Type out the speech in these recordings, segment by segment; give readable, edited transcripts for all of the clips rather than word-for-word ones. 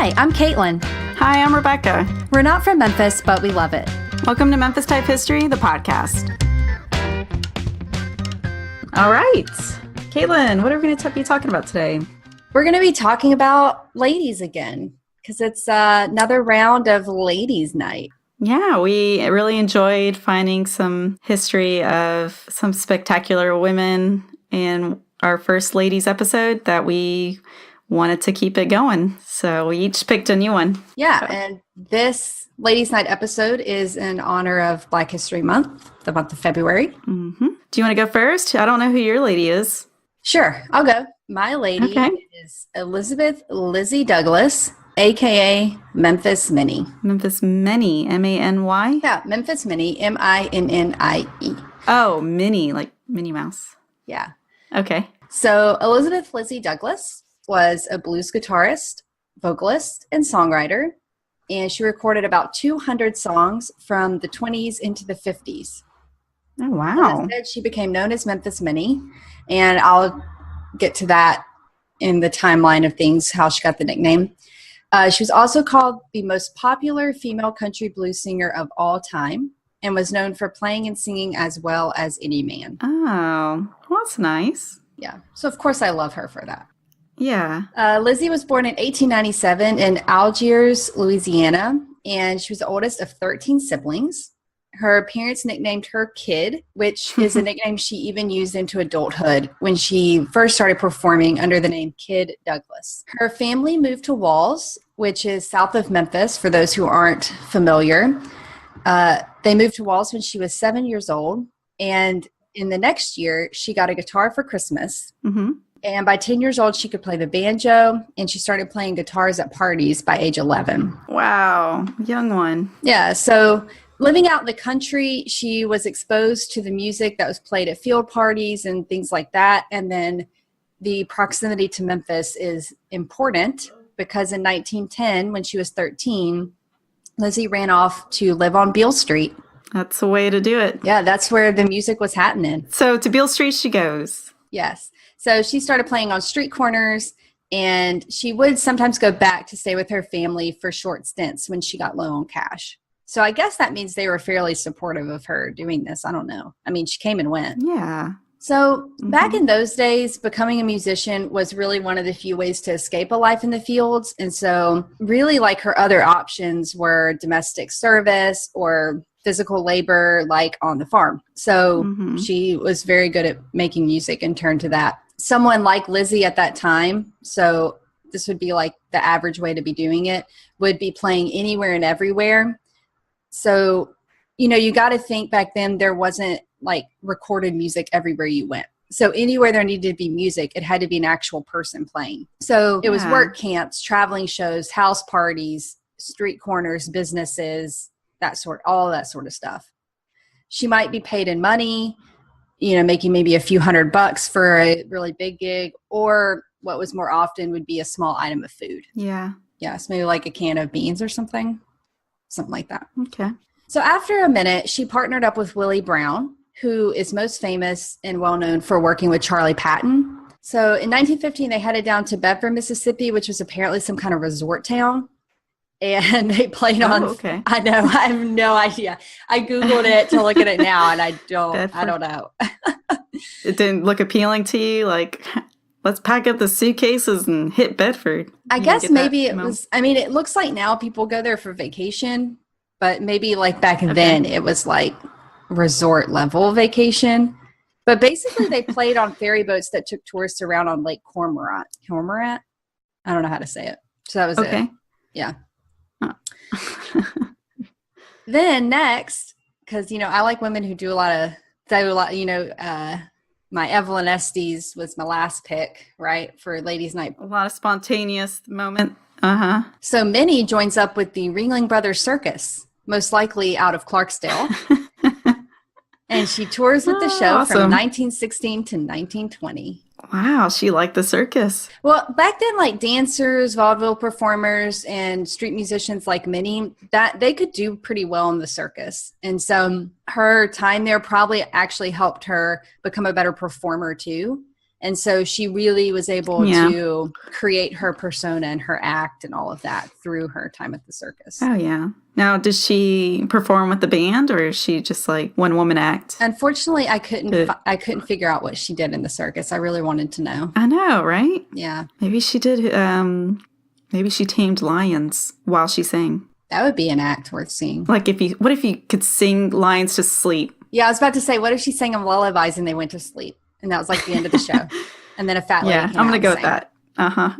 Hi, I'm Caitlin. Hi, I'm Rebecca. We're not from Memphis, but we love it. Welcome to Memphis Type History, the podcast. All right. Caitlin, what are we going to be talking about today? We're going to be talking about ladies again, because it's another round of ladies' night. Yeah, we really enjoyed finding some history of some spectacular women in our first ladies episode that we wanted to keep it going. So we each picked a new one. Yeah, and this ladies' night episode is in honor of Black History Month, the month of February. Mm-hmm. Do you want to go first? I don't know who your lady is. Sure, I'll go. My lady is Elizabeth Lizzie Douglas, a.k.a. Memphis Minnie. Memphis Minnie, M-A-N-Y? Yeah, Memphis Minnie, M-I-N-N-I-E. Oh, Minnie, like Minnie Mouse. Yeah. Okay. So Elizabeth Lizzie Douglas was a blues guitarist, vocalist, and songwriter, and she recorded about 200 songs from the 20s into the 50s. Oh, wow. Instead, she became known as Memphis Minnie, and I'll get to that in the timeline of things, how she got the nickname. She was also called the most popular female country blues singer of all time and was known for playing and singing as well as any man. Oh, well, that's nice. Yeah. So, of course, I love her for that. Yeah. Lizzie was born in 1897 in Algiers, Louisiana, and she was the oldest of 13 siblings. Her parents nicknamed her Kid, which is a nickname she even used into adulthood when she first started performing under the name Kid Douglas. Her family moved to Walls, which is south of Memphis, for those who aren't familiar. They moved to Walls when she was 7 years old, and in the next year, she got a guitar for Christmas. Mm-hmm. And by 10 years old, she could play the banjo, and she started playing guitars at parties by age 11. Wow, young one. Yeah, so living out in the country, she was exposed to the music that was played at field parties and things like that. And then the proximity to Memphis is important because in 1910, when she was 13, Lizzie ran off to live on Beale Street. That's the way to do it. Yeah, that's where the music was happening. So to Beale Street she goes. Yes. So she started playing on street corners, and she would sometimes go back to stay with her family for short stints when she got low on cash. So I guess that means they were fairly supportive of her doing this. I don't know. I mean, she came and went. Yeah. So back in those days, becoming a musician was really one of the few ways to escape a life in the fields. And so really, like, her other options were domestic service or physical labor, like on the farm. So she was very good at making music and turned to that. Someone like Lizzie at that time, so this would be like the average way to be doing it, would be playing anywhere and everywhere. So, you know, you got to think back then there wasn't like recorded music everywhere you went. So anywhere there needed to be music, it had to be an actual person playing. So it was work camps, traveling shows, house parties, street corners, businesses, all that sort of stuff. She might be paid in money, you know, making maybe a few $100 for a really big gig, or what was more often would be a small item of food. Yeah. Yeah, so maybe like a can of beans or something like that. Okay. So after a minute, she partnered up with Willie Brown, who is most famous and well known for working with Charlie Patton. So in 1915, they headed down to Bedford, Mississippi, which was apparently some kind of resort town. And they played on. Okay. I know. I have no idea. I Googled it to look at it now, and I don't know. It didn't look appealing to you? Like, let's pack up the suitcases and hit Bedford. I guess maybe it was. I mean, it looks like now people go there for vacation, but maybe like back then it was like resort level vacation. But basically, they played on ferry boats that took tourists around on Lake Cormorant. Cormorant? I don't know how to say it. So that was it. Yeah. Then next, because, you know, I like women who do a lot, you know, my Evelyn Estes was my last pick, right, for Ladies' Night. A lot of spontaneous moment. So Minnie joins up with the Ringling Brothers Circus, most likely out of Clarksdale. And she tours with the show from 1916 to 1920. Wow, she liked the circus. Well, back then, like dancers, vaudeville performers, and street musicians like Minnie, that they could do pretty well in the circus. And so her time there probably actually helped her become a better performer too. And so she really was able to create her persona and her act and all of that through her time at the circus. Oh, yeah. Now, does she perform with the band, or is she just like one woman act? Unfortunately, I couldn't figure out what she did in the circus. I really wanted to know. I know, right? Yeah. Maybe she did. Maybe she tamed lions while she sang. That would be an act worth seeing. Like what if you could sing lions to sleep? Yeah, I was about to say, what if she sang them lullabies and they went to sleep? And that was like the end of the show. And then a fat lady came I'm going to go and with that. Uh-huh.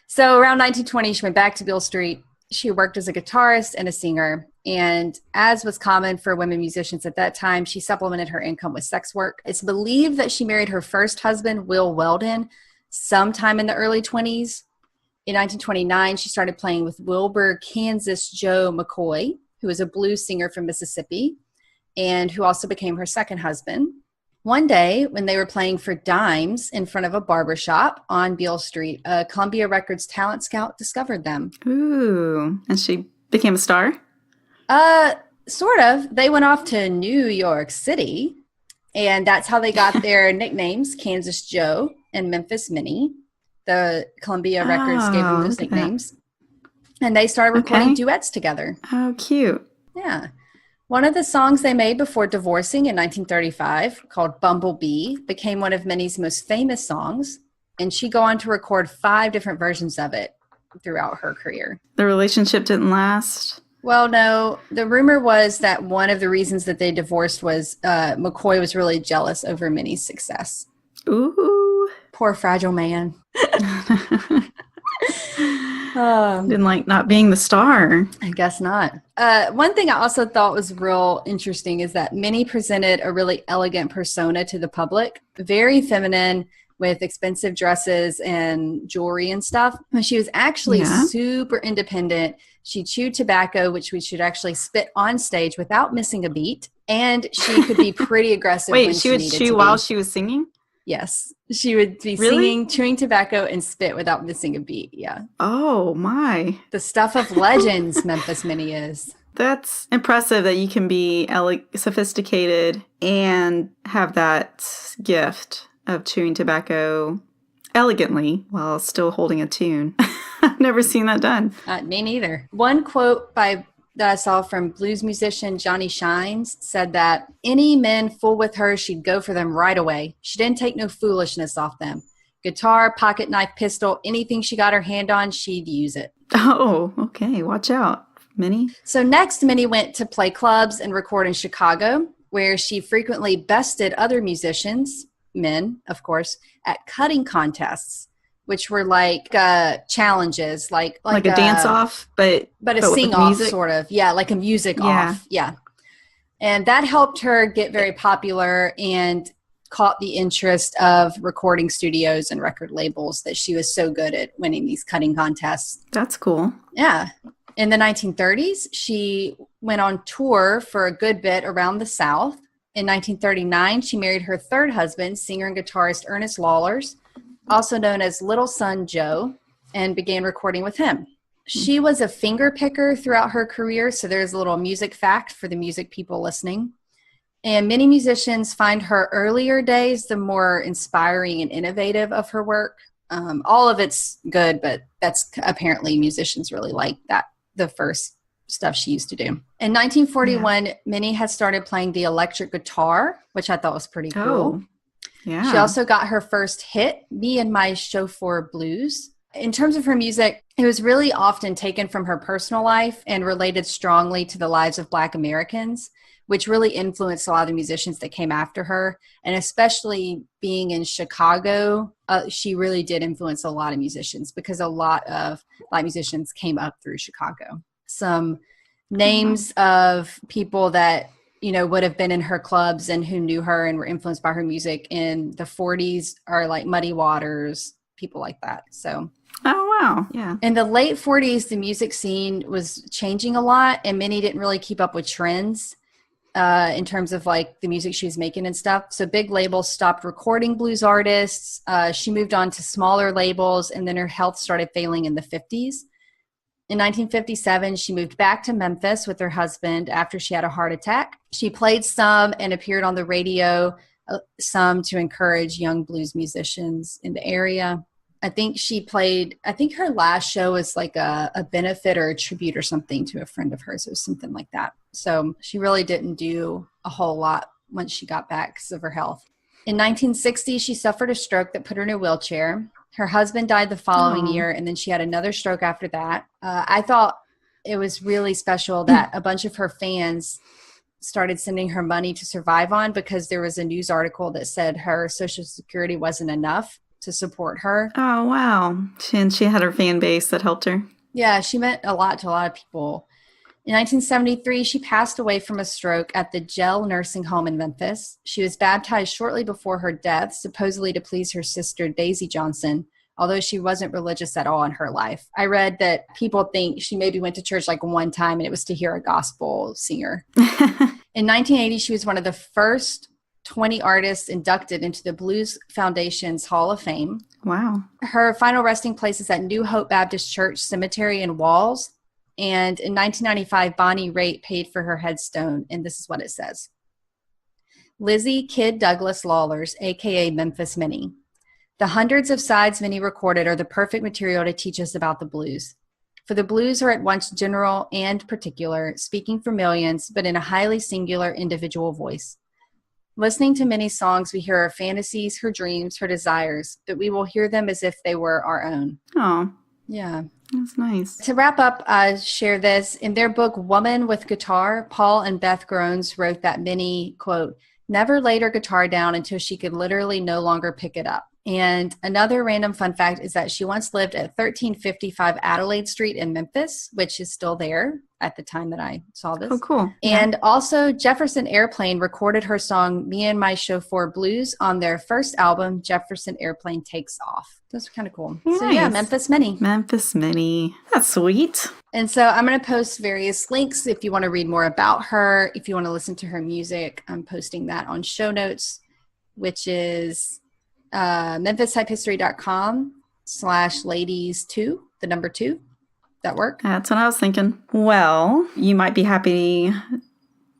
So around 1920, she went back to Beale Street. She worked as a guitarist and a singer. And as was common for women musicians at that time, she supplemented her income with sex work. It's believed that she married her first husband, Will Weldon, sometime in the early 20s. In 1929, she started playing with Wilbur Kansas Joe McCoy, who was a blues singer from Mississippi, and who also became her second husband. One day, when they were playing for dimes in front of a barbershop on Beale Street, a Columbia Records talent scout discovered them. Ooh, and she became a star? Sort of. They went off to New York City, and that's how they got their nicknames, Kansas Joe and Memphis Minnie. The Columbia Records gave them those nicknames. And they started recording duets together. Oh, cute. Yeah. One of the songs they made before divorcing in 1935, called Bumblebee, became one of Minnie's most famous songs, and she'd go on to record 5 different versions of it throughout her career. The relationship didn't last? Well, no. The rumor was that one of the reasons that they divorced was McCoy was really jealous over Minnie's success. Ooh. Poor fragile man. Didn't like not being the star. I guess not. One thing I also thought was real interesting is that Minnie presented a really elegant persona to the public, very feminine with expensive dresses and jewelry and stuff. But she was actually super independent. She chewed tobacco, which we should actually spit on stage without missing a beat. And she could be pretty aggressive. Wait, she would chew while she was singing? Yes. She would be singing, chewing topacco, and spit without missing a beat. Yeah. Oh, my. The stuff of legends, Memphis Minnie is. That's impressive that you can be sophisticated and have that gift of chewing tobacco elegantly while still holding a tune. I've never seen that done. Me neither. One quote that I saw from blues musician Johnny Shines said that any men fool with her, she'd go for them right away. She didn't take no foolishness off them. Guitar, pocket knife, pistol, anything she got her hand on, she'd use it. Oh, okay. Watch out, Minnie. So next, Minnie went to play clubs and record in Chicago, where she frequently bested other musicians, men, of course, at cutting contests, which were like challenges, like a dance-off, but a sing-off sort of. Yeah, like a music-off. Yeah. And that helped her get very popular and caught the interest of recording studios and record labels that she was so good at winning these cutting contests. That's cool. Yeah. In the 1930s, she went on tour for a good bit around the South. In 1939, she married her third husband, singer and guitarist Ernest Lawlers, also known as Little Son Joe, and began recording with him. She was a finger picker throughout her career, so there's a little music fact for the music people listening. And many musicians find her earlier days the more inspiring and innovative of her work. All of it's good, but that's apparently musicians really like that, the first stuff she used to do. In 1941, Minnie had started playing the electric guitar, which I thought was pretty cool. Oh. Yeah. She also got her first hit, Me and My Chauffeur Blues. In terms of her music, it was really often taken from her personal life and related strongly to the lives of Black Americans, which really influenced a lot of the musicians that came after her. And especially being in Chicago, she really did influence a lot of musicians because a lot of Black musicians came up through Chicago. Some names of people that would have been in her clubs and who knew her and were influenced by her music in the 40s are like Muddy Waters, people like that. So, oh, wow. Yeah. In the late 40s, the music scene was changing a lot, and Minnie didn't really keep up with trends in terms of like the music she was making and stuff. So big labels stopped recording blues artists. She moved on to smaller labels, and then her health started failing in the 50s. In 1957, she moved back to Memphis with her husband after she had a heart attack. She played some and appeared on the radio some to encourage young blues musicians in the area. I think her last show was like a benefit or a tribute or something to a friend of hers. It was something like that. So she really didn't do a whole lot once she got back because of her health. In 1960, she suffered a stroke that put her in a wheelchair. Her husband died the following year, and then she had another stroke after that. I thought it was really special that a bunch of her fans started sending her money to survive on, because there was a news article that said her Social Security wasn't enough to support her. Oh, wow. She had her fan base that helped her. Yeah, she meant a lot to a lot of people. In 1973, she passed away from a stroke at the Gel Nursing Home in Memphis. She was baptized shortly before her death, supposedly to please her sister, Daisy Johnson, although she wasn't religious at all in her life. I read that people think she maybe went to church like one time, and it was to hear a gospel singer. In 1980, she was one of the first 20 artists inducted into the Blues Foundation's Hall of Fame. Wow. Her final resting place is at New Hope Baptist Church Cemetery in Walls. And in 1995, Bonnie Raitt paid for her headstone, and this is what it says. Lizzie Kid Douglas Lawlers, a.k.a. Memphis Minnie. The hundreds of sides Minnie recorded are the perfect material to teach us about the blues. For the blues are at once general and particular, speaking for millions, but in a highly singular individual voice. Listening to Minnie's songs, we hear her fantasies, her dreams, her desires, but we will hear them as if they were our own. Oh. Yeah. That's nice. To wrap up, share this. In their book, Woman with Guitar, Paul and Beth Groans wrote that Minnie, quote, never laid her guitar down until she could literally no longer pick it up. And another random fun fact is that she once lived at 1355 Adelaide Street in Memphis, which is still there at the time that I saw this. Oh, cool. And also Jefferson Airplane recorded her song Me and My Chauffeur Blues on their first album, Jefferson Airplane Takes Off. Those are kind of cool. Nice. So yeah, Memphis Minnie. Memphis Minnie. That's sweet. And so I'm going to post various links if you want to read more about her. If you want to listen to her music, I'm posting that on show notes, which is MemphisTypeHistory.com/ladies2, the number 2. That work? That's what I was thinking. Well, you might be happy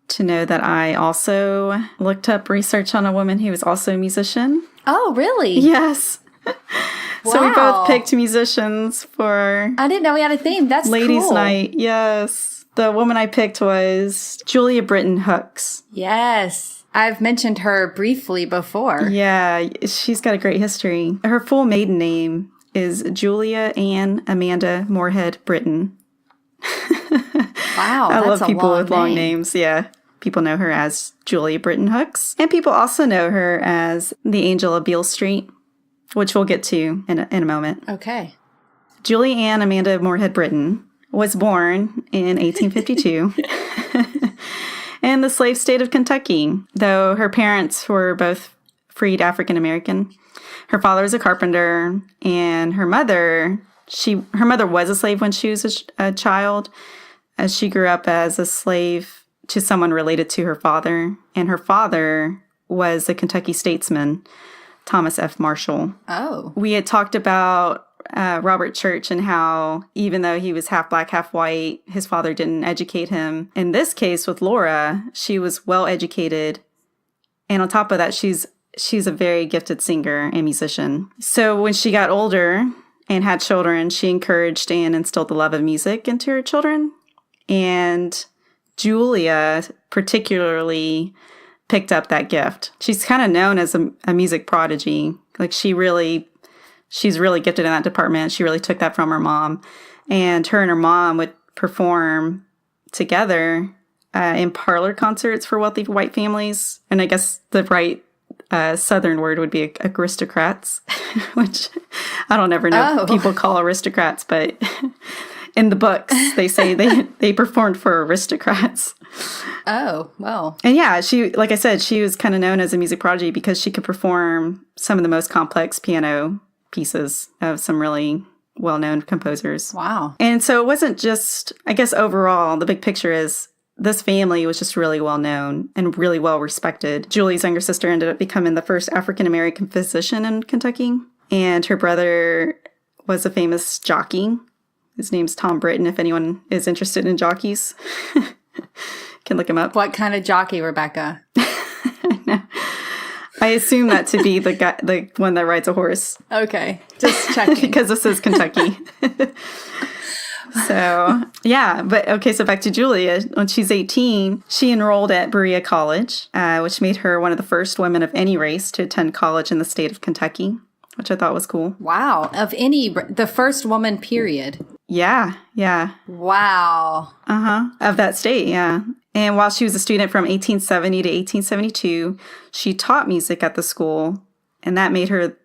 to know that I also looked up research on a woman who was also a musician. Oh, really? Yes. So we both picked musicians for I didn't know we had a theme. That's Ladies' cool. Night. Yes. The woman I picked was Julia Britton Hooks. Yes. I've mentioned her briefly before. Yeah, she's got a great history. Her full maiden name is Julia Ann Amanda Moorhead Britton. Wow, I love people with long names. Yeah. People know her as Julia Britton Hooks. And people also know her as the Angel of Beale Street, which we'll get to in a moment. Okay. Julia Ann Amanda Moorhead Britton was born in 1852 in the slave state of Kentucky, though her parents were both freed African American. Her father was a carpenter, and her mother was a slave when she was a child, as she grew up as a slave to someone related to her father, and her father was a Kentucky statesman, Thomas F. Marshall. Oh. We had talked about Robert Church and how even though he was half black, half white, his father didn't educate him. In this case with Laura, she was well educated, and on top of that, she's a very gifted singer and musician. So when she got older and had children, she encouraged and instilled the love of music into her children. And Julia particularly picked up that gift. She's kind of known as a music prodigy. Like she's really gifted in that department. She really took that from her mom. And her mom would perform together in parlor concerts for wealthy white families. And I guess the right Southern word would be aristocrats, which I don't ever know if people call aristocrats, but in the books they say they performed for aristocrats. Oh, well. And yeah, like I said, she was kind of known as a music prodigy because she could perform some of the most complex piano pieces of some really well-known composers. Wow. And so it wasn't just, I guess overall, the big picture is this family was just really well known and really well respected. Julie's younger sister ended up becoming the first African-American physician in Kentucky. And her brother was a famous jockey. His name's Tom Britton, if anyone is interested in jockeys. Can look him up. What kind of jockey, Rebecca? I assume that to be the guy, the one that rides a horse. Okay, just checking. Because this is Kentucky. So, yeah. But okay, so back to Julia. When she's 18, she enrolled at Berea College, which made her one of the first women of any race to attend college in the state of Kentucky, which I thought was cool. Wow. The first woman, period. Yeah. Wow. Of that state, yeah. And while she was a student from 1870 to 1872, she taught music at the school, and that made her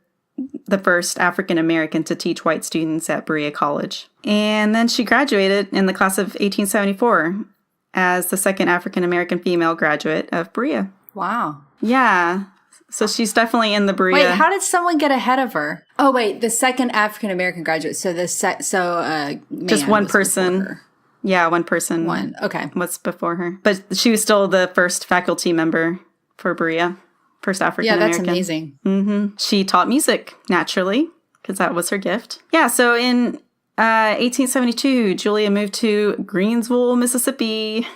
the first African American to teach white students at Berea College. And then she graduated in the class of 1874 as the second African American female graduate of Berea. Wow. Yeah. So she's definitely in the Berea. Wait, how did someone get ahead of her? Oh, wait, the second African American graduate. So just one person. Yeah, one person. Okay. Was before her. But she was still the first faculty member for Berea. First African American. Yeah, that's amazing. Mm-hmm. She taught music, naturally, because that was her gift. Yeah, so in 1872, Julia moved to Greensville, Mississippi.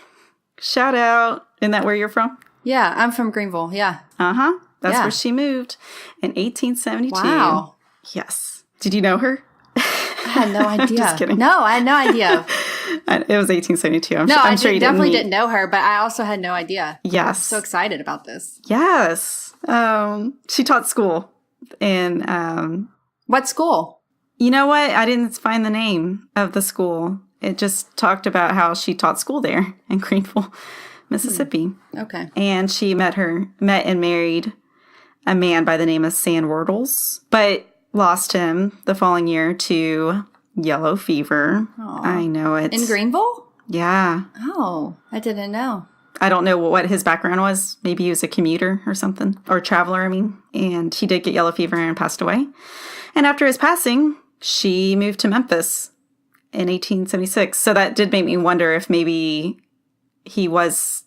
Shout out. Isn't that where you're from? Yeah, I'm from Greenville, yeah. Uh-huh. That's where she moved in 1872. Wow. Yes. Did you know her? I had no idea. Just kidding. No, I had no idea. It was 1872. I'm sure you definitely didn't know her, but I also had no idea. Yes. I'm so excited about this. Yes. She taught school in... what school? You know what? I didn't find the name of the school. It just talked about how she taught school there in Greenville, Mississippi. Okay. And she met and married a man by the name of Sam Wardles, but lost him the following year to yellow fever. Aww. I know it. In Greenville? Yeah. Oh, I didn't know. I don't know what his background was. Maybe he was a commuter or something, or a traveler, I mean. And he did get yellow fever and passed away. And after his passing, she moved to Memphis in 1876. So that did make me wonder if maybe he was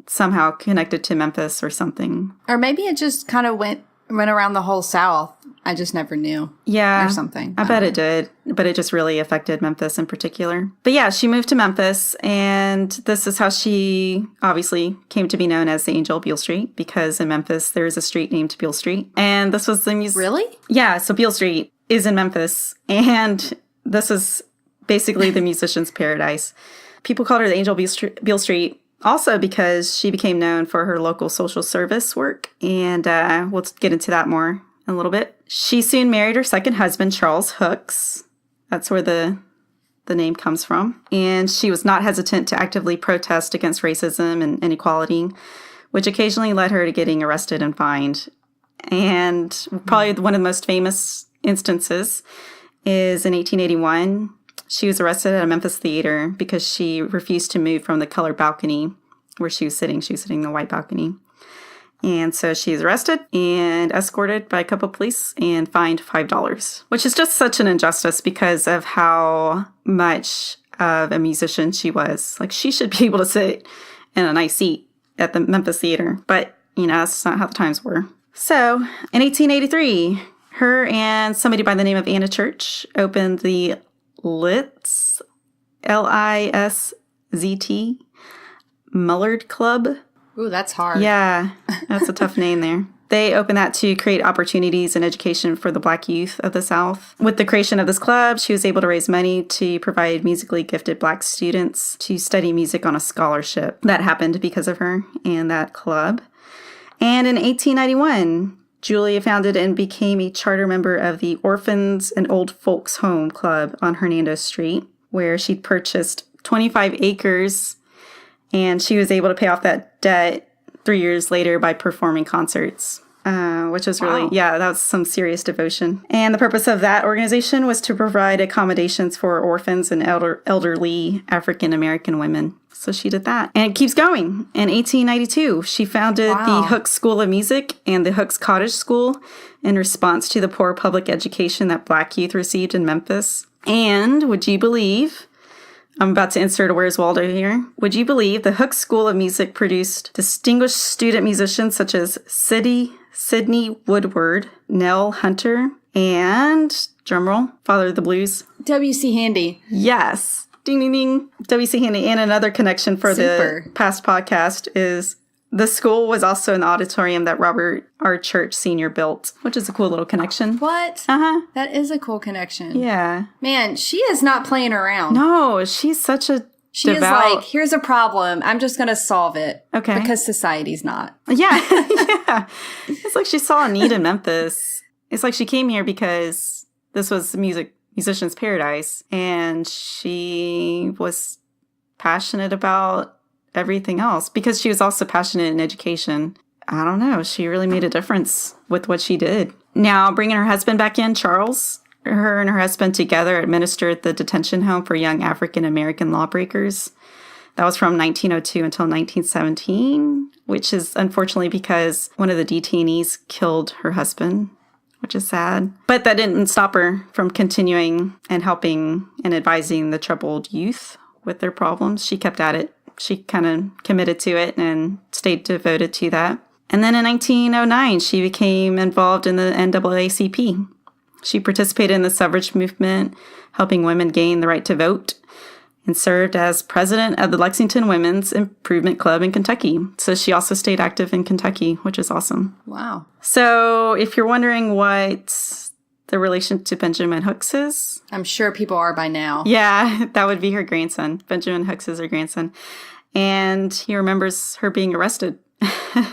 somehow connected to Memphis or something. Or maybe it just kind of went around the whole South. I just never knew. Yeah. Or something. I bet it did. But it just really affected Memphis in particular. But yeah, she moved to Memphis, and this is how she obviously came to be known as the Angel of Beale Street, because in Memphis there is a street named Beale Street. And this was the music. Really? Yeah, so Beale Street is in Memphis, and this is basically the musician's paradise. People called her the Angel of Beale Street also because she became known for her local social service work, and we'll get into that more in a little bit. She soon married her second husband, Charles Hooks. That's where the name comes from. And she was not hesitant to actively protest against racism and inequality, which occasionally led her to getting arrested and fined. And probably one of the most famous instances is in 1881. She was arrested at a Memphis theater because she refused to move from the colored balcony where she was sitting. She was sitting in the white balcony. And so she's arrested and escorted by a couple of police and fined $5, which is just such an injustice because of how much of a musician she was. Like, she should be able to sit in a nice seat at the Memphis Theater, but, that's not how the times were. So, in 1883, her and somebody by the name of Anna Church opened the Liszt, L-I-S-Z-T, Mullard Club. Ooh, that's hard. Yeah, that's a tough name there. They opened that to create opportunities and education for the Black youth of the South. With the creation of this club, she was able to raise money to provide musically gifted Black students to study music on a scholarship. That happened because of her and that club. And in 1891, Julia founded and became a charter member of the Orphans and Old Folks Home Club on Hernando Street, where she purchased 25 acres. And she was able to pay off that debt 3 years later by performing concerts, which was really, that was some serious devotion. And the purpose of that organization was to provide accommodations for orphans and elderly African-American women. So she did that. And it keeps going. In 1892, she founded the Hooks School of Music and the Hooks Cottage School in response to the poor public education that Black youth received in Memphis. And would you believe... I'm about to insert a Where's Waldo here. Would you believe the Hooks School of Music produced distinguished student musicians such as Sidney Woodward, Nell Hunter, and, drumroll, Father of the Blues. W.C. Handy. Yes. Ding, ding, ding. W.C. Handy. And another connection for the past podcast is The school was also an auditorium that Robert R. Church Sr. built, which is a cool little connection. What? Uh-huh. That is a cool connection. Yeah. Man, she is not playing around. No, she's such a She is like, here's a problem. I'm just going to solve it. Okay. Because society's not. Yeah. Yeah. It's like she saw a need in Memphis. It's like she came here because this was musician's paradise. And she was passionate about everything else because she was also passionate in education. I don't know. She really made a difference with what she did. Now, bringing her husband back in, Charles, her and her husband together administered the detention home for young African-American lawbreakers. That was from 1902 until 1917, which is unfortunately because one of the detainees killed her husband, which is sad. But that didn't stop her from continuing and helping and advising the troubled youth with their problems. She kept at it. She kind of committed to it and stayed devoted to that. And then in 1909, she became involved in the NAACP. She participated in the suffrage movement, helping women gain the right to vote, and served as president of the Lexington Women's Improvement Club in Kentucky. So she also stayed active in Kentucky, which is awesome. Wow. So if you're wondering what the relation to Benjamin Hooks is, I'm sure people are by now. Yeah, that would be her grandson. Benjamin Hooks is her grandson. And he remembers her being arrested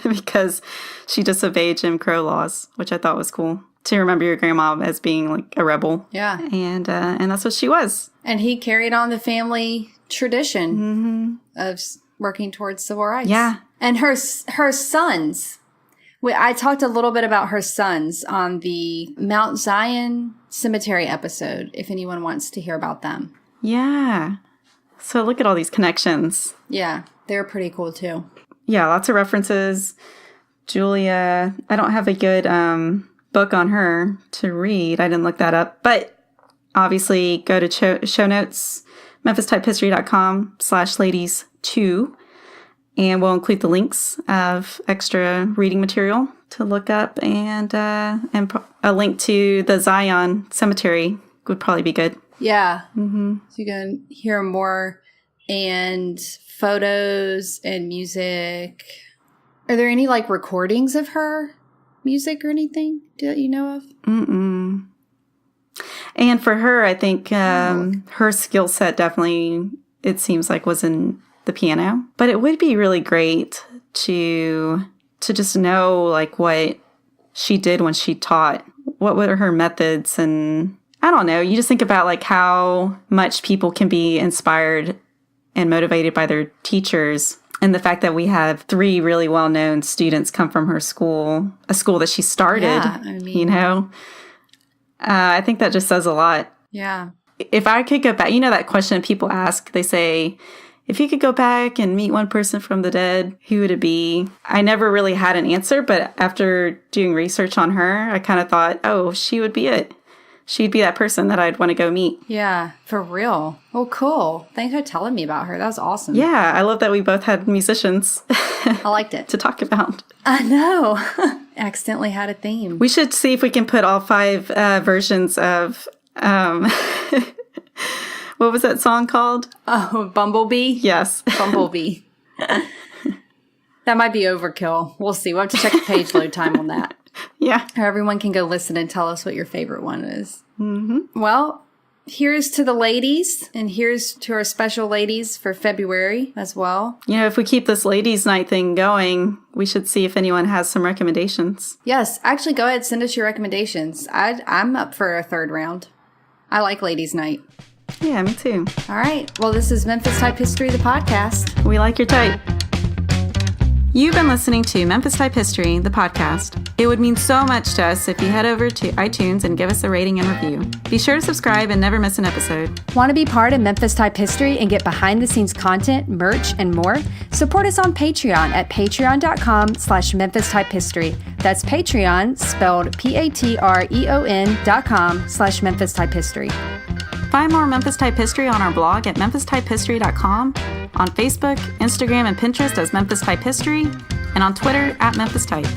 because she disobeyed Jim Crow laws, which I thought was cool. To remember your grandma as being like a rebel. Yeah. And that's what she was. And he carried on the family tradition of working towards civil rights. Yeah. And her sons. I talked a little bit about her sons on the Mount Zion Cemetery episode, if anyone wants to hear about them. Yeah. So look at all these connections. Yeah. They're pretty cool too. Yeah. Lots of references. Julia, I don't have a good book on her to read. I didn't look that up. But obviously go to show notes, memphistypehistory.com/ladies2. And we'll include the links of extra reading material to look up, and a link to the Zion Cemetery would probably be good. Yeah. Mm-hmm. So you can hear more, and photos and music. Are there any like recordings of her music or anything that you know of? Mm-mm. And for her, I think her skill set definitely, it seems like, was in the piano. But it would be really great to just know like what she did when she taught. What were her methods? And I don't know. You just think about like how much people can be inspired and motivated by their teachers. And the fact that we have 3 really well-known students come from her school, a school that she started, yeah, I mean, you know, I think that just says a lot. Yeah. If I could go back, you know, that question people ask, they say, if you could go back and meet one person from the dead, who would it be? I never really had an answer, but after doing research on her, I kind of thought, oh, she would be it. She'd be that person that I'd want to go meet. Yeah, for real. Oh, cool. Thanks for telling me about her. That was awesome. Yeah, I love that we both had musicians. I liked it. To talk about. I know. Accidentally had a theme. We should see if we can put all 5 versions of... what was that song called? Oh, Bumblebee? Yes. Bumblebee. That might be overkill. We'll see. We'll have to check the page load time on that. Yeah. Or everyone can go listen and tell us what your favorite one is. Mm-hmm. Well, here's to the ladies, and here's to our special ladies for February as well. You know, if we keep this ladies' night thing going, we should see if anyone has some recommendations. Yes. Actually, go ahead. Send us your recommendations. I'm up for a 3rd round. I like ladies' night. Yeah, me too. All right. Well, this is Memphis Type History, the podcast. We like your type. You've been listening to Memphis Type History, the podcast. It would mean so much to us if you head over to iTunes and give us a rating and review. Be sure to subscribe and never miss an episode. Want to be part of Memphis Type History and get behind-the-scenes content, merch, and more? Support us on Patreon at patreon.com/Memphis Type History. That's Patreon, spelled patreon.com/Memphis Type History. Find more Memphis Type History on our blog at memphistypehistory.com, on Facebook, Instagram, and Pinterest as Memphis Type History, and on Twitter at Memphis Type.